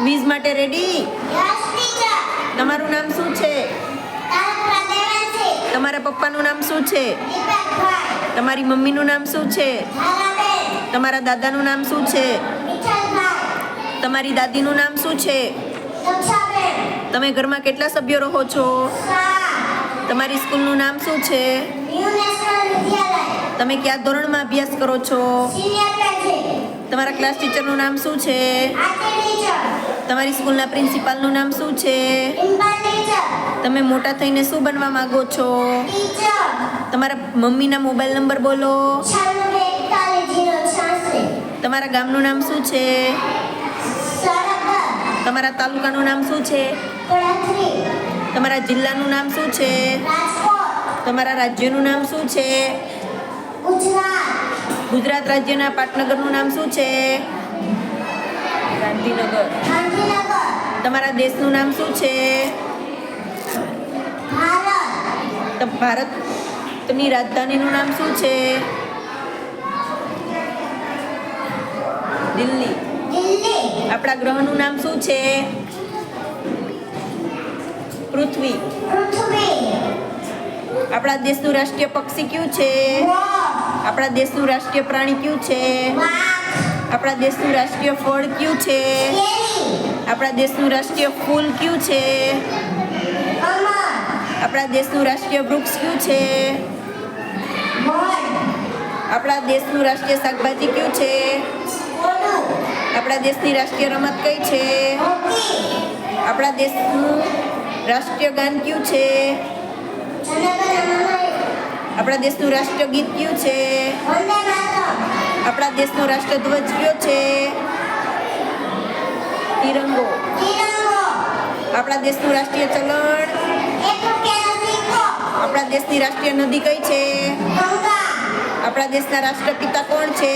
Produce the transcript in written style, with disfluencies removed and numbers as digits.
Quiz માટે ready? તમારું નામ શું છે? તમારા પપ્પાનું નામ શું છે? તમારી મમ્મીનું નામ શું છે? તમારા દાદાનું નામ શું છે? તમારી દાદીનું નામ શું છે? તમે ઘરમાં કેટલા સભ્યો રહો છો? તમારી સ્કૂલનું નામ શું છે? તમે કયા ધોરણમાં અભ્યાસ કરો છો? તમારા ક્લાસ ટીચરનું નામ શું છે? તમારી સ્કૂલના પ્રિન્સિપાલનું નામ શું છે? તમે મોટા થઈને શું બનવા માંગો છો? તમારા મમ્મીના મોબાઈલ નંબર બોલો. તમારા ગામનું નામ શું છે? તમારા તાલુકાનું નામ શું છે? તમારા જિલ્લાનું નામ શું છે? તમારા રાજ્યનું નામ શું છે? ગુજરાત રાજ્યના પાટનગરનું નામ શું છે? ગાંધીનગર. તમારા દેશનું નામ શું છે? ભારતની રાજધાનીનું નામ શું છે? દિલ્હી. આપણા ગ્રહનું નામ શું છે? પૃથ્વી. આપણા દેશનું રાષ્ટ્રીય પક્ષી કયું છે? આપણા દેશનું રાષ્ટ્રીય પ્રાણી કયું છે? આપણા દેશનું રાષ્ટ્રીય ફળ કયું છે? આપણા દેશનું રાષ્ટ્રીય ફૂલ કયું છે? આપણા દેશનું રાષ્ટ્રીય વૃક્ષ કયું છે? આપણા દેશનું રાષ્ટ્રીય શાકભાજી કયું છે? આપણા દેશની રાષ્ટ્રીય રમત કઈ છે? આપણા દેશનું રાષ્ટ્રીય ગાન કયું છે? આપણા દેશનું રાષ્ટ્રીય ગીત કયું છે? આપણા દેશનો રાષ્ટ્રધ્વજ કયો છે? તિરંગો. આપણા દેશનું રાષ્ટ્રીય ચલણ? આપણા દેશની રાષ્ટ્રીય નદી કઈ છે? આપણા દેશના રાષ્ટ્રપિતા કોણ છે?